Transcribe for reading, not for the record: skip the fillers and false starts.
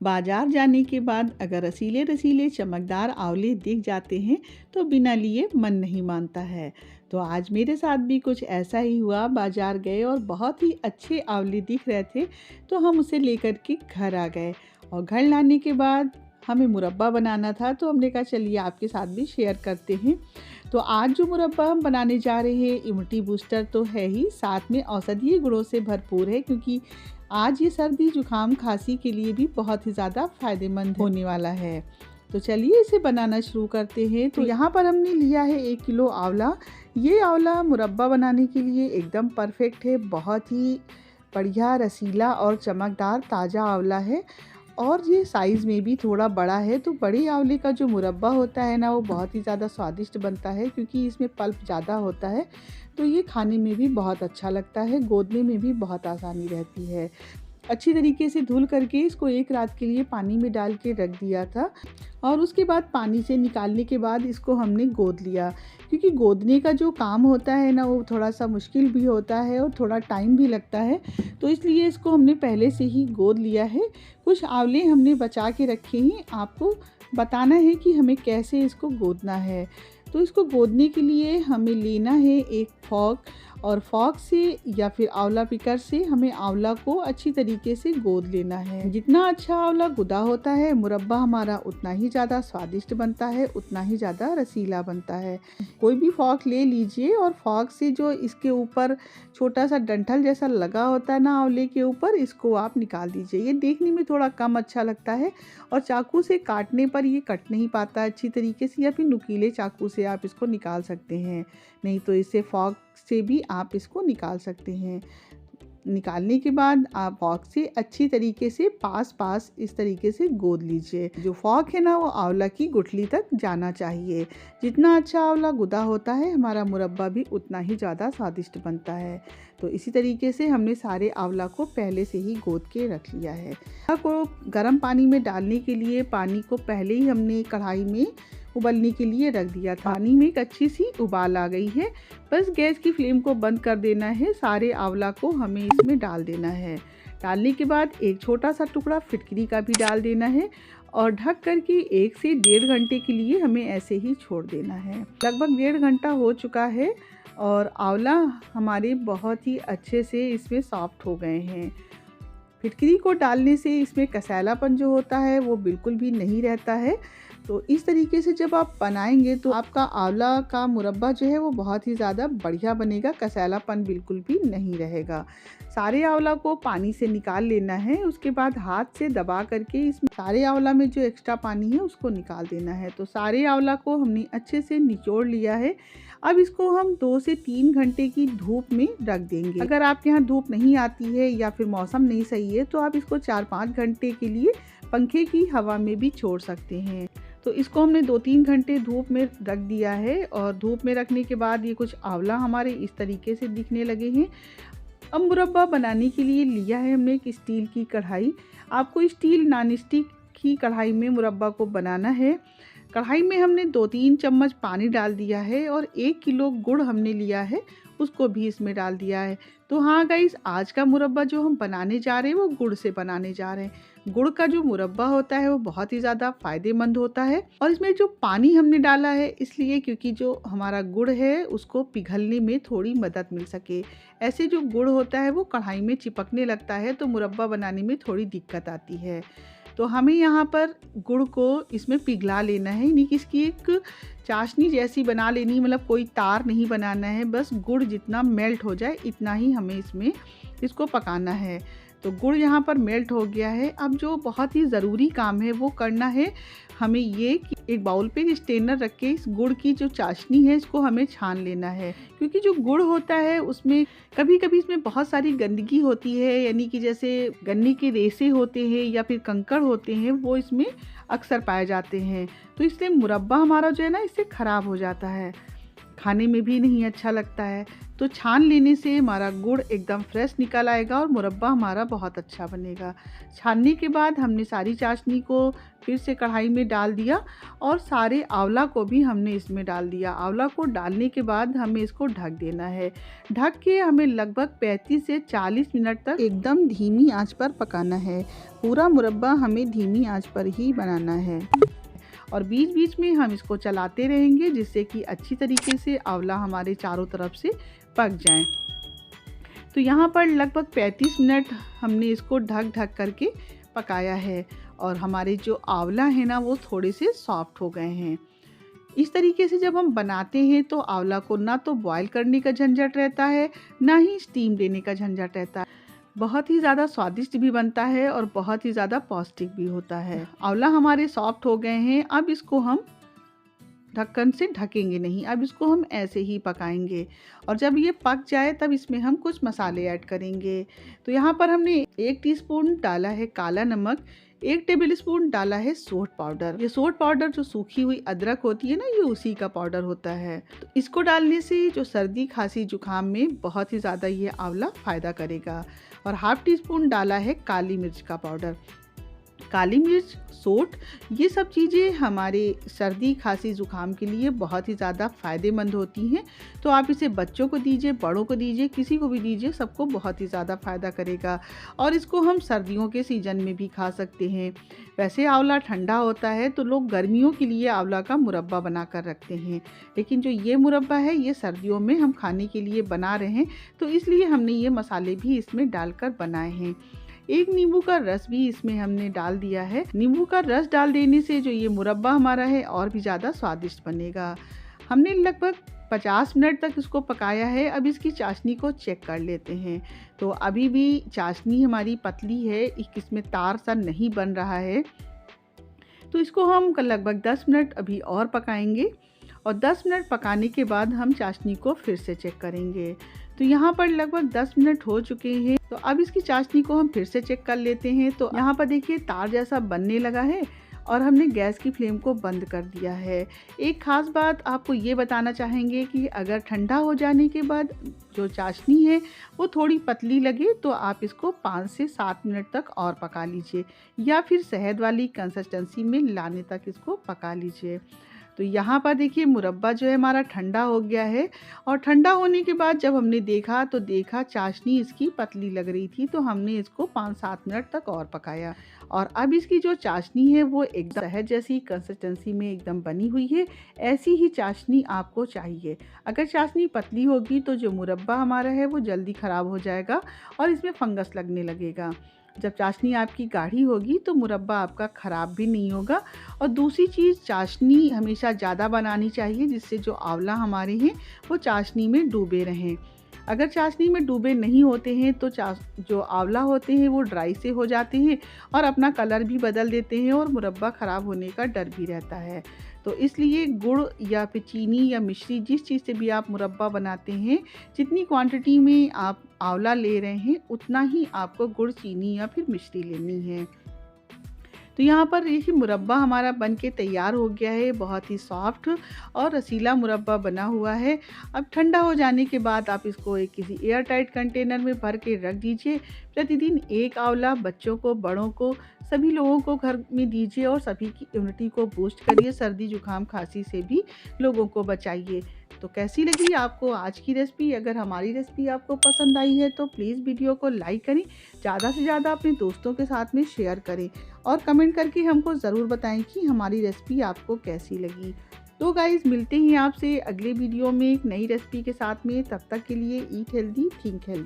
बाजार जाने के बाद अगर रसीले रसीले चमकदार आंवले दिख जाते हैं तो बिना लिए मन नहीं मानता है। तो आज मेरे साथ भी कुछ ऐसा ही हुआ। बाजार गए और बहुत ही अच्छे आंवले दिख रहे थे तो हम उसे लेकर के घर आ गए और घर लाने के बाद हमें मुरब्बा बनाना था तो हमने कहा चलिए आपके साथ भी शेयर करते हैं। तो आज जो मुरब्बा हम बनाने जा रहे हैं इम्यूनिटी बूस्टर तो है ही, साथ में औषधीय गुणों से भरपूर है, क्योंकि आज ये सर्दी जुकाम खांसी के लिए भी बहुत ही ज़्यादा फायदेमंद होने वाला है। तो चलिए इसे बनाना शुरू करते हैं। तो यहाँ पर हमने लिया है 1 किलो आंवला। ये आंवला मुरब्बा बनाने के लिए एकदम परफेक्ट है। बहुत ही बढ़िया रसीला और चमकदार ताज़ा आंवला है और ये साइज़ में भी थोड़ा बड़ा है। तो बड़े आंवले का जो मुरब्बा होता है ना, वो बहुत ही ज़्यादा स्वादिष्ट बनता है क्योंकि इसमें पल्प ज़्यादा होता है। तो ये खाने में भी बहुत अच्छा लगता है, गोदने में भी बहुत आसानी रहती है। अच्छी तरीके से धुल करके इसको 1 रात के लिए पानी में डाल के रख दिया था और उसके बाद पानी से निकालने के बाद इसको हमने गोद लिया, क्योंकि गोदने का जो काम होता है ना, वो थोड़ा सा मुश्किल भी होता है और थोड़ा टाइम भी लगता है। तो इसलिए इसको हमने पहले से ही गोद लिया है। कुछ आंवले हमने बचा के रखे हैं, आपको बताना है कि हमें कैसे इसको गोदना है। तो इसको गोदने के लिए हमें लेना है एक फॉक, और फॉक से या फिर आंवला पिकर से हमें आंवला को अच्छी तरीके से गोद लेना है। जितना अच्छा आंवला गुदा होता है, मुरब्बा हमारा उतना ही ज़्यादा स्वादिष्ट बनता है, उतना ही ज़्यादा रसीला बनता है। कोई भी फॉक ले लीजिए और फॉक से जो इसके ऊपर छोटा सा डंठल जैसा लगा होता है ना आंवले के ऊपर, इसको आप निकाल दीजिए। ये देखने में थोड़ा कम अच्छा लगता है और चाकू से काटने पर ये कट नहीं पाता अच्छी तरीके से, या फिर नुकीले चाकू से आप इसको निकाल सकते हैं, नहीं तो इसे फॉक से भी आप इसको निकाल सकते हैं। निकालने के बाद आप फॉक से अच्छी तरीके से पास इस तरीके से गोद लीजिए। जो फॉक है ना, वो आंवला की गुठली तक जाना चाहिए। जितना अच्छा आंवला गुदा होता है, हमारा मुरब्बा भी उतना ही ज़्यादा स्वादिष्ट बनता है। तो इसी तरीके से हमने सारे आंवला को पहले से ही गोद के रख लिया है। आंवला को गर्म पानी में डालने के लिए पानी को पहले ही हमने कढ़ाई में उबलने के लिए रख दिया था। पानी में एक अच्छी सी उबाल आ गई है, बस गैस की फ्लेम को बंद कर देना है। सारे आंवला को हमें इसमें डाल देना है। डालने के बाद एक छोटा सा टुकड़ा फिटकरी का भी डाल देना है और ढक करके 1 से 1.5 घंटे के लिए हमें ऐसे ही छोड़ देना है। लगभग 1.5 घंटा हो चुका है और आंवला हमारे बहुत ही अच्छे से इसमें सॉफ्ट हो गए हैं। फिटकरी को डालने से इसमें कसैलापन जो होता है वो बिल्कुल भी नहीं रहता है। तो इस तरीके से जब आप बनाएंगे तो आपका आंवला का मुरब्बा जो है वो बहुत ही ज़्यादा बढ़िया बनेगा, कसैलापन बिल्कुल भी नहीं रहेगा। सारे आंवला को पानी से निकाल लेना है, उसके बाद हाथ से दबा करके इसमें सारे आंवला में जो एक्स्ट्रा पानी है उसको निकाल देना है। तो सारे आंवला को हमने अच्छे से निचोड़ लिया है। अब इसको हम 2 से 3 घंटे की धूप में रख देंगे। अगर आपके यहाँ धूप नहीं आती है या फिर मौसम नहीं सही है तो आप इसको 4-5 घंटे के लिए पंखे की हवा में भी छोड़ सकते हैं। तो इसको हमने 2-3 घंटे धूप में रख दिया है और धूप में रखने के बाद ये कुछ आंवला हमारे इस तरीके से दिखने लगे हैं। अब मुरब्बा बनाने के लिए लिया है हमने एक स्टील की कढ़ाई। आपको स्टील नॉन स्टिक की कढ़ाई में मुरब्बा को बनाना है। कढ़ाई में हमने 2-3 चम्मच पानी डाल दिया है और 1 किलो गुड़ हमने लिया है, उसको भी इसमें डाल दिया है। तो हाँ गाइस, आज का मुरब्बा जो हम बनाने जा रहे हैं वो गुड़ से बनाने जा रहे हैं। गुड़ का जो मुरब्बा होता है वो बहुत ही ज़्यादा फायदेमंद होता है और इसमें जो पानी हमने डाला है इसलिए क्योंकि जो हमारा गुड़ है उसको पिघलने में थोड़ी मदद मिल सके। ऐसे जो गुड़ होता है वो कढ़ाई में चिपकने लगता है तो मुरब्बा बनाने में थोड़ी दिक्कत आती है। तो हमें यहाँ पर गुड़ को इसमें पिघला लेना है, यानी कि इसकी एक चाशनी जैसी बना लेनी, मतलब कोई तार नहीं बनाना है, बस गुड़ जितना मेल्ट हो जाए इतना ही हमें इसमें इसको पकाना है। तो गुड़ यहाँ पर मेल्ट हो गया है। अब जो बहुत ही ज़रूरी काम है वो करना है हमें ये कि एक बाउल पे स्ट्रेनर रख के इस गुड़ की जो चाशनी है इसको हमें छान लेना है, क्योंकि जो गुड़ होता है उसमें कभी कभी इसमें बहुत सारी गंदगी होती है, यानी कि जैसे गन्ने के रेसे होते हैं या फिर कंकड़ होते हैं, वो इसमें अक्सर पाए जाते हैं। तो इसलिए मुरब्बा हमारा जो है ना इससे ख़राब हो जाता है। खाने में भी नहीं अच्छा लगता है। तो छान लेने से हमारा गुड़ एकदम फ्रेश निकल आएगा और मुरब्बा हमारा बहुत अच्छा बनेगा। छानने के बाद हमने सारी चाशनी को फिर से कढ़ाई में डाल दिया और सारे आंवला को भी हमने इसमें डाल दिया। आंवला को डालने के बाद हमें इसको ढक देना है। ढक के हमें लगभग 35 से 40 मिनट तक एकदम धीमी आंच पर पकाना है। पूरा मुरब्बा हमें धीमी आंच पर ही बनाना है और बीच बीच में हम इसको चलाते रहेंगे जिससे कि अच्छी तरीके से आंवला हमारे चारों तरफ से पक जाए। तो यहाँ पर लगभग 35 मिनट हमने इसको ढक करके पकाया है और हमारे जो आंवला है ना वो थोड़े से सॉफ्ट हो गए हैं। इस तरीके से जब हम बनाते हैं तो आंवला को ना तो बॉयल करने का झंझट रहता है, ना ही स्टीम देने का झंझट रहता है। बहुत ही ज़्यादा स्वादिष्ट भी बनता है और बहुत ही ज़्यादा पौष्टिक भी होता है। आंवला हमारे सॉफ्ट हो गए हैं। अब इसको हम ढक्कन से ढकेंगे नहीं, अब इसको हम ऐसे ही पकाएंगे और जब ये पक जाए तब इसमें हम कुछ मसाले ऐड करेंगे। तो यहाँ पर हमने 1 टीस्पून डाला है काला नमक, 1 टेबलस्पून डाला है सोंठ पाउडर। ये सोंठ पाउडर जो सूखी हुई अदरक होती है ना, ये उसी का पाउडर होता है। तो इसको डालने से जो सर्दी खांसी जुकाम में बहुत ही ज़्यादा ये आंवला फ़ायदा करेगा। और ½ टीस्पून डाला है काली मिर्च का पाउडर। काली मिर्च, सोंठ, ये सब चीज़ें हमारे सर्दी खांसी ज़ुकाम के लिए बहुत ही ज़्यादा फ़ायदेमंद होती हैं। तो आप इसे बच्चों को दीजिए, बड़ों को दीजिए, किसी को भी दीजिए, सबको बहुत ही ज़्यादा फ़ायदा करेगा। और इसको हम सर्दियों के सीज़न में भी खा सकते हैं। वैसे आंवला ठंडा होता है तो लोग गर्मियों के लिए आंवला का मुरब्बा बना कर रखते हैं, लेकिन जो ये मुरब्बा है ये सर्दियों में हम खाने के लिए बना रहे हैं, तो इसलिए हमने ये मसाले भी इसमें डालकर बनाए हैं। 1 नींबू का रस भी इसमें हमने डाल दिया है। नींबू का रस डाल देने से जो ये मुरब्बा हमारा है और भी ज़्यादा स्वादिष्ट बनेगा। हमने लगभग 50 मिनट तक इसको पकाया है। अब इसकी चाशनी को चेक कर लेते हैं। तो अभी भी चाशनी हमारी पतली है, इसमें तार सा नहीं बन रहा है। तो इसको हम लगभग 10 मिनट अभी और पकाएंगे और 10 मिनट पकाने के बाद हम चाशनी को फिर से चेक करेंगे। तो यहाँ पर लगभग 10 मिनट हो चुके हैं। तो अब इसकी चाशनी को हम फिर से चेक कर लेते हैं। तो यहाँ पर देखिए तार जैसा बनने लगा है और हमने गैस की फ्लेम को बंद कर दिया है। एक ख़ास बात आपको ये बताना चाहेंगे कि अगर ठंडा हो जाने के बाद जो चाशनी है वो थोड़ी पतली लगे तो आप इसको 5 से 7 मिनट तक और पका लीजिए या फिर शहद वाली कंसिस्टेंसी में लाने तक इसको पका लीजिए। तो यहाँ पर देखिए मुरब्बा जो है हमारा ठंडा हो गया है और ठंडा होने के बाद जब हमने देखा चाशनी इसकी पतली लग रही थी, तो हमने इसको 5-7 मिनट तक और पकाया और अब इसकी जो चाशनी है वो एकदम शहद जैसी कंसिस्टेंसी में एकदम बनी हुई है। ऐसी ही चाशनी आपको चाहिए। अगर चाशनी पतली होगी तो जो मुरब्बा हमारा है वो जल्दी ख़राब हो जाएगा और इसमें फंगस लगने लगेगा। जब चाशनी आपकी गाढ़ी होगी तो मुरब्बा आपका ख़राब भी नहीं होगा। और दूसरी चीज़, चाशनी हमेशा ज़्यादा बनानी चाहिए जिससे जो आंवला हमारे हैं वो चाशनी में डूबे रहें। अगर चाशनी में डूबे नहीं होते हैं तो जो आंवला होते हैं वो ड्राई से हो जाते हैं और अपना कलर भी बदल देते हैं और मुरब्बा ख़राब होने का डर भी रहता है। तो इसलिए गुड़ या फिर चीनी या मिश्री, जिस चीज़ से भी आप मुरब्बा बनाते हैं, जितनी क्वांटिटी में आप आंवला ले रहे हैं उतना ही आपको गुड़, चीनी या फिर मिश्री लेनी है। तो यहाँ पर देखिए मुरब्बा हमारा बन के तैयार हो गया है। बहुत ही सॉफ्ट और रसीला मुरब्बा बना हुआ है। अब ठंडा हो जाने के बाद आप इसको एक किसी एयर टाइट कंटेनर में भर के रख दीजिए। प्रतिदिन 1 आंवला बच्चों को, बड़ों को, सभी लोगों को घर में दीजिए और सभी की इम्यूनिटी को बूस्ट करिए। सर्दी जुकाम खांसी से भी लोगों को बचाइए। तो कैसी लगी आपको आज की रेसिपी? अगर हमारी रेसिपी आपको पसंद आई है तो प्लीज़ वीडियो को लाइक करें, ज़्यादा से ज़्यादा अपने दोस्तों के साथ में शेयर करें और कमेंट करके हमको ज़रूर बताएं कि हमारी रेसिपी आपको कैसी लगी। तो गाइज़, मिलते हैं आपसे अगले वीडियो में एक नई रेसिपी के साथ में। तब तक के लिए ईट हेल्दी, थिंक हेल्दी।